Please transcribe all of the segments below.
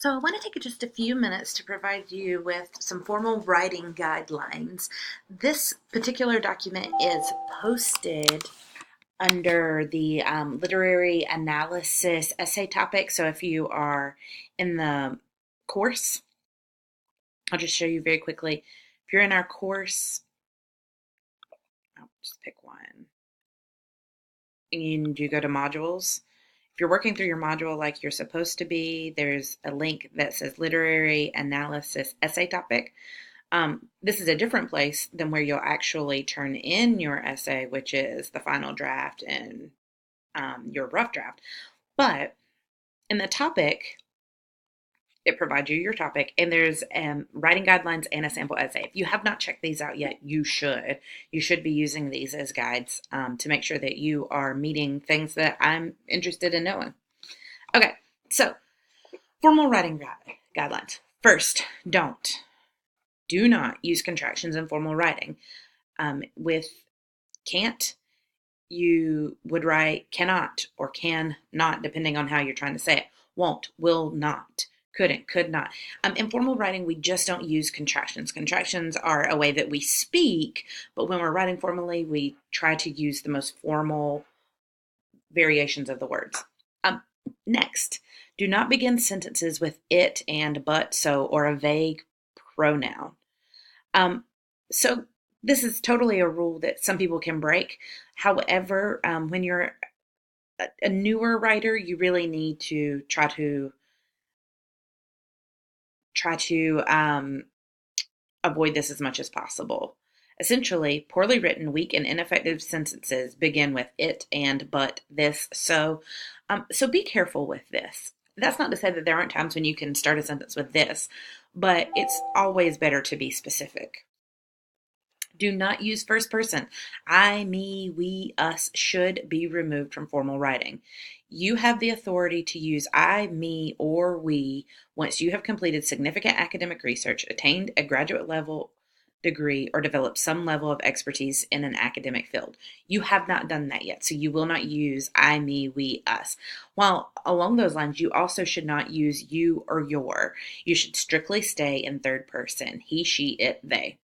So I want to take just a few minutes to provide you with some formal writing guidelines. This particular document is posted under the literary analysis essay topic. So if you are in the course, I'll just show you very quickly. If you're in our course, I'll just pick one. And you go to modules. If you're working through your module like you're supposed to be, there's a link that says literary analysis essay topic. This is a different place than where you'll actually turn in your essay, which is the final draft and your rough draft. But in the topic, it provides you your topic, and there's writing guidelines and a sample essay. If you have not checked these out yet, you should. You should be using these as guides to make sure that you are meeting things that I'm interested in knowing. Okay, so formal writing guidelines. First, do not use contractions in formal writing. With can't, you would write cannot or can not, depending on how you're trying to say it. Won't, will not, couldn't, could not. In formal writing, we just don't use contractions. Contractions are a way that we speak, but when we're writing formally, we try to use the most formal variations of the words. Next, do not begin sentences with it and but so or a vague pronoun. So this is totally a rule that some people can break. However, when you're a newer writer, you really need to try to avoid this as much as possible. Essentially, poorly written, weak, and ineffective sentences begin with it and but this so. So be careful with this. That's not to say that there aren't times when you can start a sentence with this, but it's always better to be specific. Do not use first person. I, me, we, us should be removed from formal writing. You have the authority to use I, me, or we once you have completed significant academic research, attained a graduate level degree, or developed some level of expertise in an academic field. You have not done that yet, so you will not use I, me, we, us. While along those lines, you also should not use you or your. You should strictly stay in third person, he, she, it, they.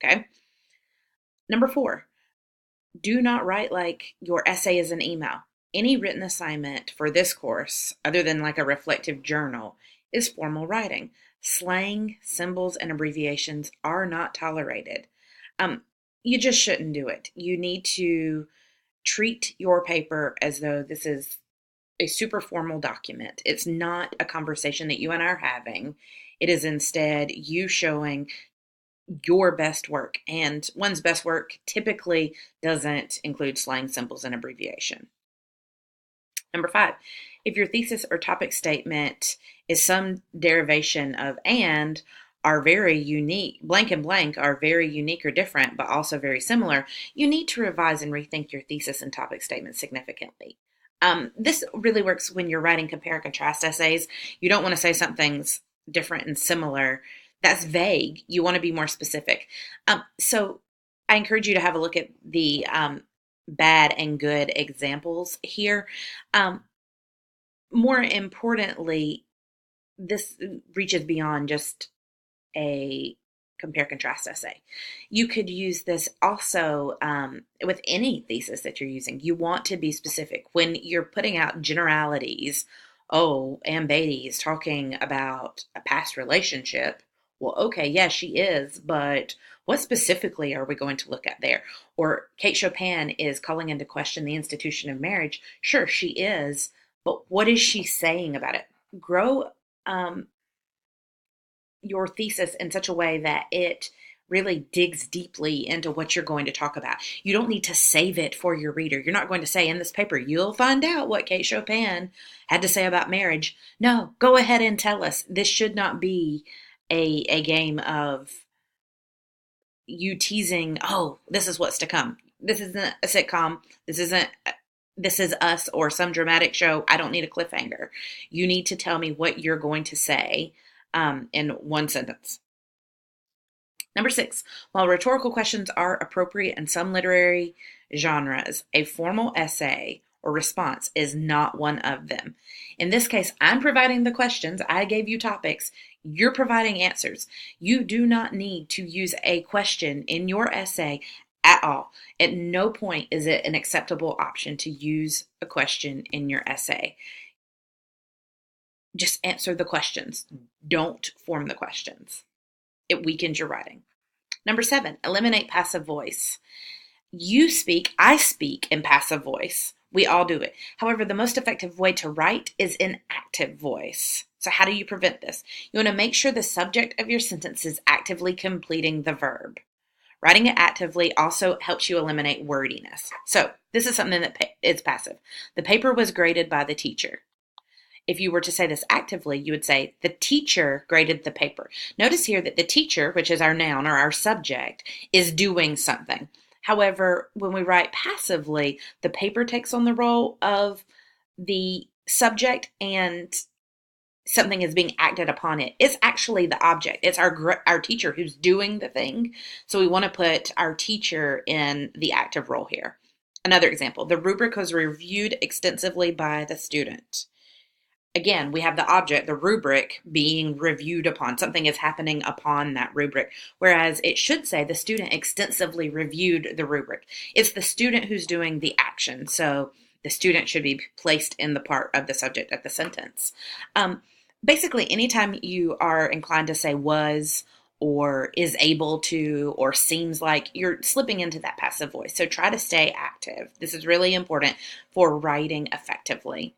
Okay? Number 4, do not write like your essay is an email. Any written assignment for this course, other than like a reflective journal, is formal writing. Slang, symbols, and abbreviations are not tolerated. You just shouldn't do it. You need to treat your paper as though this is a super formal document. It's not a conversation that you and I are having. It is instead you showing your best work. And one's best work typically doesn't include slang, symbols, and abbreviation. Number 5, if your thesis or topic statement is some derivation of and are very unique, blank and blank are very unique or different, but also very similar, you need to revise and rethink your thesis and topic statement significantly. This really works when you're writing compare and contrast essays. You don't want to say something's different and similar. That's vague. You want to be more specific. So I encourage you to have a look at the bad and good examples here. More importantly, this reaches beyond just a compare contrast essay. You could use this also with any thesis that you're using. You want to be specific when you're putting out generalities. Oh, Ann Beatty is talking about a past relationship. Well, okay, yeah, she is, but what specifically are we going to look at there? Or Kate Chopin is calling into question the institution of marriage. Sure, she is, but what is she saying about it? Grow your thesis in such a way that it really digs deeply into what you're going to talk about. You don't need to save it for your reader. You're not going to say in this paper, you'll find out what Kate Chopin had to say about marriage. No, go ahead and tell us. This should not be a game of you teasing, oh, this is what's to come. This isn't a sitcom. This is us or some dramatic show. I don't need a cliffhanger. You need to tell me what you're going to say in one sentence. Number 6, while rhetorical questions are appropriate in some literary genres, a formal essay or response is not one of them. In this case, I'm providing the questions. I gave you topics. You're providing answers. You do not need to use a question in your essay at all. At no point is it an acceptable option to use a question in your essay. Just answer the questions. Don't form the questions. It weakens your writing. Number 7, eliminate passive voice. You speak, I speak in passive voice. We all do it. However, the most effective way to write is in active voice. So how do you prevent this? You want to make sure the subject of your sentence is actively completing the verb. Writing it actively also helps you eliminate wordiness. So this is something that is passive. The paper was graded by the teacher. If you were to say this actively, you would say, the teacher graded the paper. Notice here that the teacher, which is our noun or our subject, is doing something. However, when we write passively, the paper takes on the role of the subject and something is being acted upon it. It's actually the object. It's our teacher who's doing the thing. So we want to put our teacher in the active role here. Another example, the rubric was reviewed extensively by the student. Again, we have the object, the rubric, being reviewed upon. Something is happening upon that rubric, whereas it should say the student extensively reviewed the rubric. It's the student who's doing the action, so the student should be placed in the part of the subject of the sentence. Basically, anytime you are inclined to say was or is able to or seems like, you're slipping into that passive voice. So try to stay active. This is really important for writing effectively.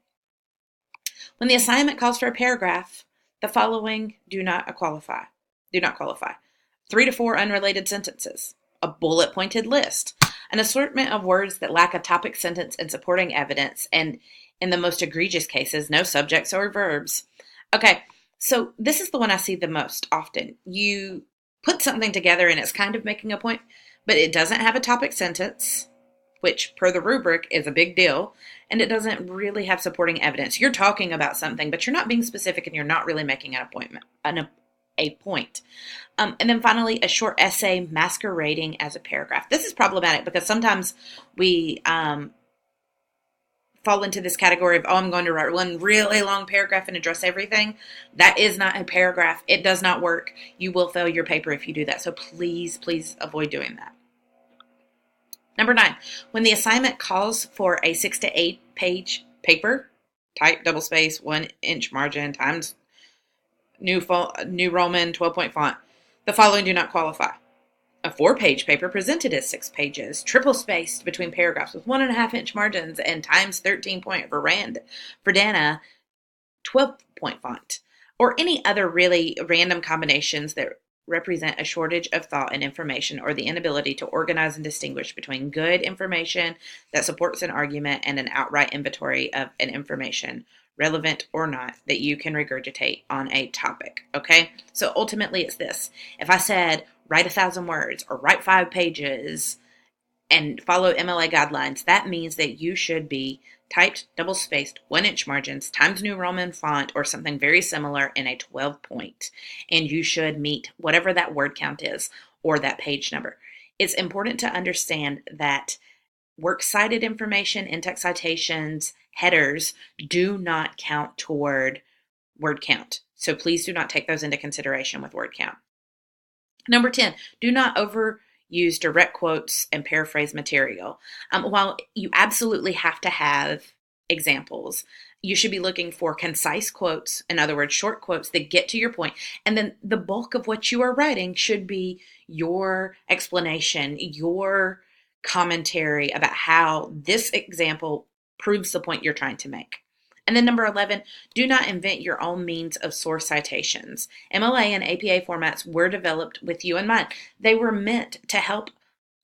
When the assignment calls for a paragraph, the following do not qualify. 3 to 4 unrelated sentences, a bullet-pointed list, an assortment of words that lack a topic, sentence, and supporting evidence, and in the most egregious cases, no subjects or verbs. Okay, so this is the one I see the most often. You put something together and it's kind of making a point, but it doesn't have a topic sentence, which per the rubric is a big deal, and it doesn't really have supporting evidence. You're talking about something, but you're not being specific and you're not really making a point. And then finally, a short essay masquerading as a paragraph. This is problematic because sometimes we fall into this category of, I'm going to write one really long paragraph and address everything. That is not a paragraph. It does not work. You will fail your paper if you do that. So please, please avoid doing that. Number 9, when the assignment calls for a 6 to 8 page paper, type, double space, 1-inch margin, times New Roman 12-point font, the following do not qualify. A 4-page paper presented as 6 pages, triple spaced between paragraphs with 1.5-inch margins and times 13-point Verdana 12-point font, or any other really random combinations that represent a shortage of thought and information, or the inability to organize and distinguish between good information that supports an argument and an outright inventory of an information, relevant or not, that you can regurgitate on a topic. Okay, so ultimately it's this. If I said write 1,000 words or write 5 pages and follow MLA guidelines, that means that you should be typed, double-spaced, 1-inch margins, Times New Roman font, or something very similar in a 12-point. And you should meet whatever that word count is or that page number. It's important to understand that works cited information, in-text citations, headers do not count toward word count. So please do not take those into consideration with word count. Number 10, do not overuse direct quotes and paraphrase material. While you absolutely have to have examples, you should be looking for concise quotes, in other words, short quotes that get to your point. And then the bulk of what you are writing should be your explanation, your commentary about how this example proves the point you're trying to make. And then number 11, do not invent your own means of source citations. MLA and APA formats were developed with you in mind. They were meant to help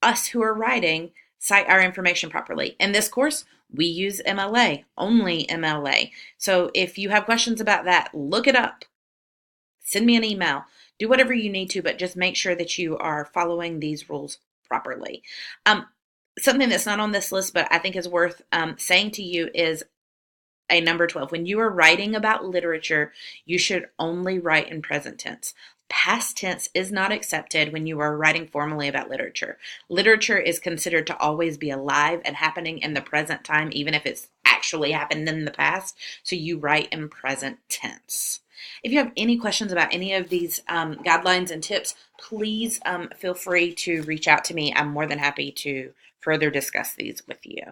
us who are writing cite our information properly. In this course, we use MLA, only MLA. So if you have questions about that, look it up. Send me an email. Do whatever you need to, but just make sure that you are following these rules properly. Something that's not on this list, but I think is worth saying to you is a number 12. When you are writing about literature, you should only write in present tense. Past tense is not accepted when you are writing formally about literature. Literature is considered to always be alive and happening in the present time, even if it's actually happened in the past. So you write in present tense. If you have any questions about any of these guidelines and tips, please feel free to reach out to me. I'm more than happy to further discuss these with you.